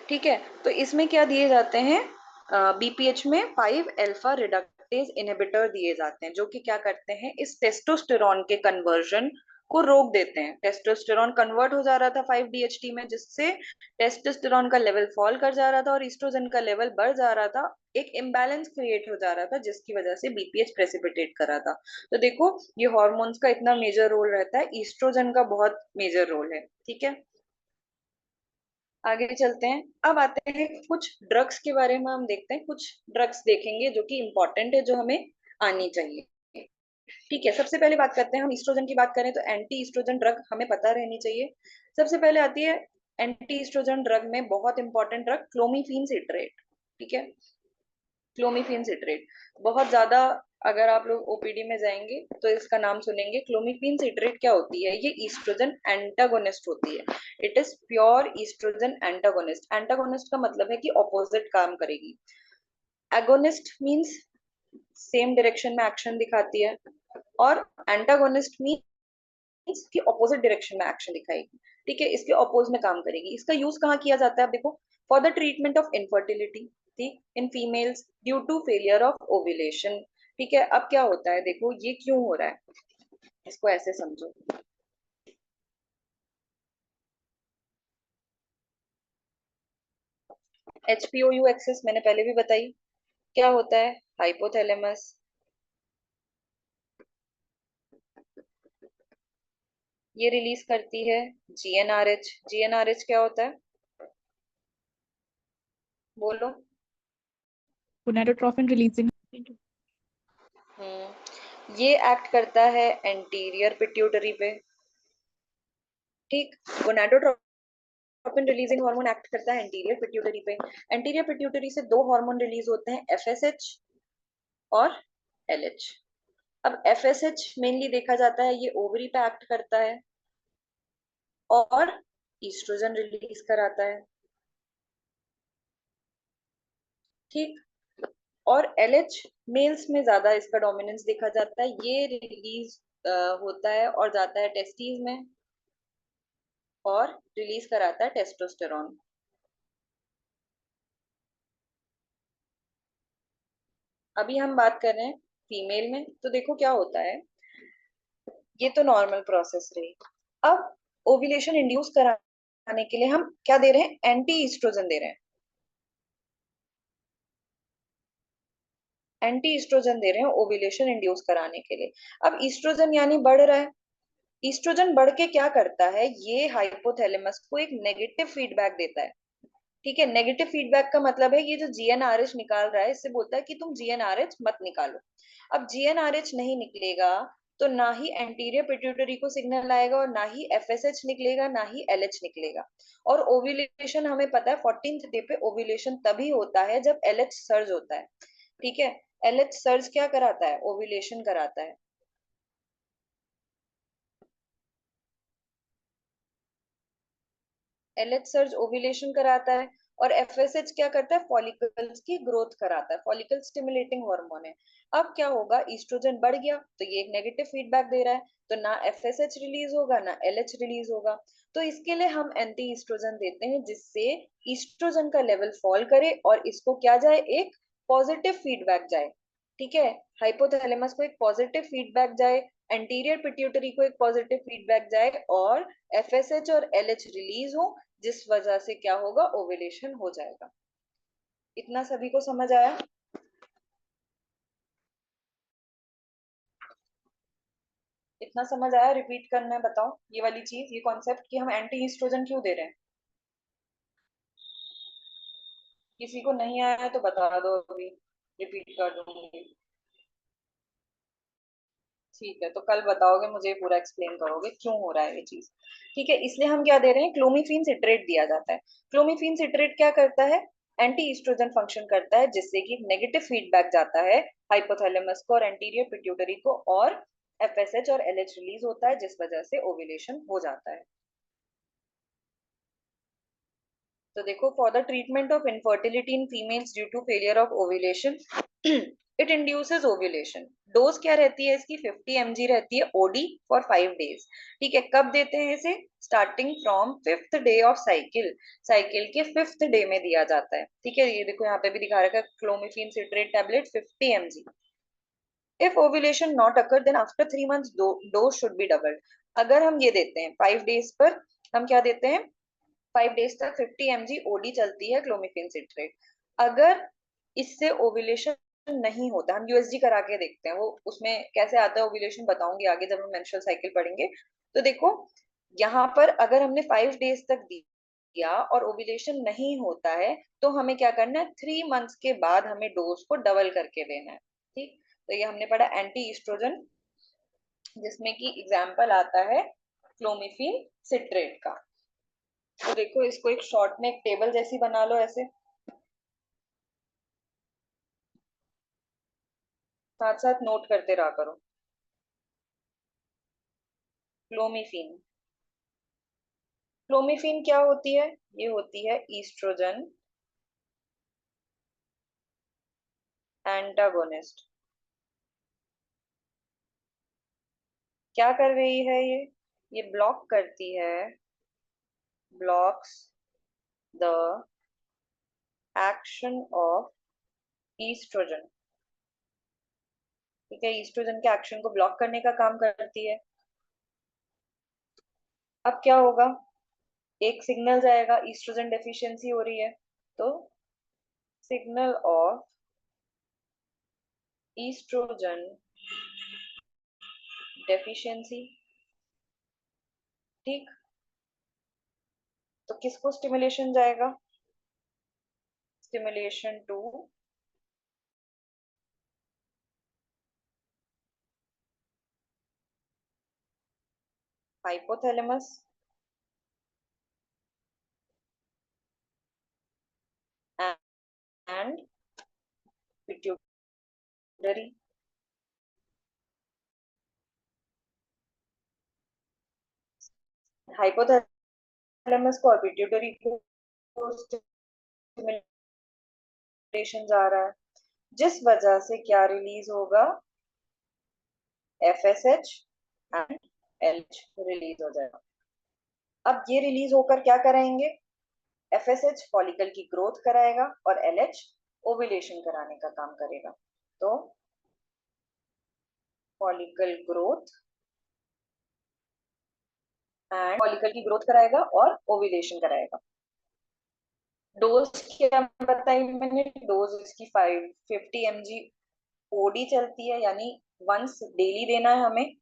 ठीक है, तो इसमें क्या दिए जाते हैं, बीपीएच में 5 अल्फा रिडक्टेज इनहिबिटर दिए जाते हैं, जो कि क्या करते हैं, इस टेस्टोस्टेरॉन के कन्वर्जन को रोक देते हैं। टेस्टोस्टेरॉन कन्वर्ट हो जा रहा था 5-डीएचटी में, जिससे टेस्टोस्टेरॉन का लेवल फॉल कर जा रहा था और ईस्ट्रोजन का लेवल बढ़ जा रहा था। एक इम्बैलेंस क्रिएट हो जा रहा था, जिसकी वजह से बीपीएच प्रेसिपिटेट कर रहा था। तो देखो, ये हॉर्मोन्स का इतना मेजर रोल रहता है, ईस्ट्रोजन का बहुत मेजर रोल है। ठीक है, आगे चलते हैं। अब आते हैं कुछ ड्रग्स के बारे में, हम देखते हैं कुछ ड्रग्स देखेंगे जो कि इंपॉर्टेंट है, जो हमें आनी चाहिए। ठीक है, सबसे पहले बात करते हैं, हम ईस्ट्रोजन की बात करें तो एंटी ईस्ट्रोजन ड्रग हमें पता रहनी चाहिए। सबसे पहले आती है एंटी ईस्ट्रोजन ड्रग में बहुत इंपॉर्टेंट ड्रग क्लोमिफेन सिट्रेट। ठीक है, क्लोमिफेन सिट्रेट बहुत ज्यादा, अगर आप लोग ओपीडी में जाएंगे तो इसका नाम सुनेंगे। क्लोमिफेन सिट्रेट क्या होती है, ये ईस्ट्रोजन एंटागोनिस्ट होती है। It is pure estrogen antagonist. Antagonist का मतलब है कि ऑपोजिट काम करेगी। एगोनिस्ट मींस सेम डायरेक्शन में एक्शन दिखाती है, और एंटागोनिस्ट मींस कि ऑपोजिट डायरेक्शन में एक्शन दिखाएगी। ठीक है, इसके ऑपोज में काम करेगी। इसका यूज कहाँ किया जाता है, आप देखो, for the treatment of infertility, ठीक, in females due to failure of ovulation. ठीक है, अब क्या होता है, देखो ये क्यों हो रहा है, इसको ऐसे समझो। एचपीओयू एक्सेस मैंने पहले भी बताई, क्या होता है, हाइपोथैलेमस ये रिलीज करती है जीएनआरएच। जीएनआरएच क्या होता है, बोलो। Gonadotrophin releasing. ये एक्ट करता है एंटीरियर पिट्यूटरी पे। ठीक, गोनाडोट्रोपिन रिलीजिंग हार्मोन एक्ट करता है एंटीरियर पिट्यूटरी पे। एंटीरियर पिट्यूटरी से दो हार्मोन रिलीज होते हैं, एफएसएच और एलएच। अब एफएसएच मेनली देखा जाता है, ये ओवरी पे एक्ट करता है और ईस्ट्रोजन रिलीज कराता है। ठीक, और एलएच मेल्स में ज्यादा इसका डोमिनेंस देखा जाता है। ये रिलीज होता है और जाता है टेस्टीज में और रिलीज कराता है टेस्टोस्टेरॉन। अभी हम बात कर रहे हैं फीमेल में, तो देखो क्या होता है, ये तो नॉर्मल प्रोसेस रही। अब ओव्यूलेशन इंड्यूस कराने के लिए हम क्या दे रहे हैं, एंटी ईस्ट्रोजन दे रहे हैं। एंटी ईस्ट्रोजन दे रहे हैं ओव्यूलेशन इंड्यूस कराने के लिए। अब ईस्ट्रोजन यानी बढ़ रहा है। ईस्ट्रोजन बढ़ के क्या करता है, ये हाइपोथैलेमस को एक नेगेटिव फीडबैक देता है। ठीक है, नेगेटिव फीडबैक का मतलब है ये जो जीएनआरएच निकाल रहा है, इससे बोलता है कि तुम जीएनआरएच मत निकालो। अब जीएनआरएच नहीं निकलेगा तो ना ही एंटीरियर पिट्यूटरी को सिग्नल आएगा, और ना ही एफएसएच निकलेगा, ना ही एलएच निकलेगा। और ओव्यूलेशन हमें पता है 14th डे पे ओव्यूलेशन तभी होता है जब एलएच सर्ज होता है। ठीक है, एलएच सर्ज क्या कराता है, ओव्यूलेशन कराता है। एलएच सर्ज ओव्यूलेशन कराता है, और एफएसएच क्या करता है, फॉलिकल्स की ग्रोथ कराता है। फॉलिकल स्टिमुलेटिंग हार्मोन है। अब क्या होगा, ईस्ट्रोजन बढ़ गया तो ये एक नेगेटिव फीडबैक दे रहा है, तो ना एफएसएच रिलीज होगा ना एलएच रिलीज होगा। तो इसके लिए हम एंटी ईस्ट्रोजन देते हैं, जिससे ईस्ट्रोजन का लेवल फॉल करे और इसको क्या जाए, एक पॉजिटिव फीडबैक जाए। ठीक है, हाइपोथैलेमस को एक पॉजिटिव फीडबैक जाए, एंटीरियर पिट्यूटरी को एक पॉजिटिव फीडबैक जाए, और एफएसएच और एलएच रिलीज हो, जिस वजह से क्या होगा, ओव्यूलेशन हो जाएगा। इतना सभी को समझ आया। इतना समझ आया, रिपीट करना है, बताओ ये वाली चीज, ये कॉन्सेप्ट कि हम एंटी ईस्ट्रोजन क्यों दे रहे हैं। किसी को नहीं आया तो बता दो, अभी रिपीट कर दूंगी। ठीक है, तो कल बताओगे मुझे, पूरा एक्सप्लेन करोगे क्यों हो रहा है ये चीज। ठीक है, इसलिए हम क्या दे रहे हैं, क्लोमिफेन सिट्रेट दिया जाता है। क्लोमिफेन सिट्रेट क्या करता है, एंटी ईस्ट्रोजन फंक्शन करता है, जिससे कि नेगेटिव फीडबैक जाता है हाइपोथैलेमस को और एंटीरियर पिट्यूटरी को, और एफएसएच और एलएच रिलीज होता है, जिस वजह से ओव्यूलेशन हो जाता है। तो देखो, for the treatment of infertility in females due to failure of ovulation, it induces ovulation. Dose क्या रहती है इसकी? 50 mg रहती है, ओडी फॉर 5 days। ठीक है, कब देते हैं इसे? Starting from 5th day of cycle. Cycle के 5th डे में दिया जाता है। ठीक है, ये देखो यहाँ पे भी दिखा रखा है, clomiphene citrate tablet 50 mg। If ovulation not occur then after 3 months dose should be doubled. अगर हम ये देते हैं 5 days पर, हम क्या देते हैं? 5 days तक 50 mg ओडी चलती है क्लोमिफेन सिट्रेट। अगर इससे ओव्यूलेशन नहीं होता, हम यूएसजी करा के देखते हैं, वो उसमें कैसे आता है ओव्यूलेशन बताऊंगी आगे जब हम मेंस्ट्रुअल साइकिल पढ़ेंगे। तो देखो यहाँ पर अगर हमने 5 days तक दिया और ओव्यूलेशन नहीं होता है, तो हमें क्या करना है? 3 months के बाद हमें डोज को डबल करके देना है। ठीक, तो ये हमने पढ़ा एंटी ईस्ट्रोजन, जिसमें कि एग्जाम्पल आता है क्लोमिफेन सिट्रेट का। तो देखो इसको एक शॉर्ट में एक टेबल जैसी बना लो ऐसे, साथ साथ नोट करते रहा करो। क्लोमिफेन, क्लोमिफेन क्या होती है? ये होती है ईस्ट्रोजन एंटागोनिस्ट। क्या कर रही है ये ब्लॉक करती है, blocks the action of estrogen. ठीक है, ईस्ट्रोजन के एक्शन को ब्लॉक करने का काम करती है। अब क्या होगा? एक सिग्नल जाएगा, ईस्ट्रोजन डेफिशिएंसी हो रही है, तो सिग्नल ऑफ ईस्ट्रोजन डेफिशिएंसी। ठीक, तो किसको स्टिमुलेशन जाएगा? Stimulation to hypothalamus and pituitary. Hypothalamus को और पिट्यूटरी को स्टिमुलेशन जा रहा है, जिस वजह से क्या रिलीज होगा? एफएसएच एंड एलएच रिलीज हो जाएगा। अब ये रिलीज होकर क्या कराएंगे? एफएसएच फॉलिकल की ग्रोथ कराएगा और एलएच ओव्यूलेशन कराने का काम करेगा। तो फॉलिकल ग्रोथ एंड फॉलिकल की ग्रोथ कराएगा और ओव्यूलेशन कराएगा। डोज क्या बताई मैंने? डोज इसकी 50 mg ओडी चलती है, यानी वंस डेली देना है हमें।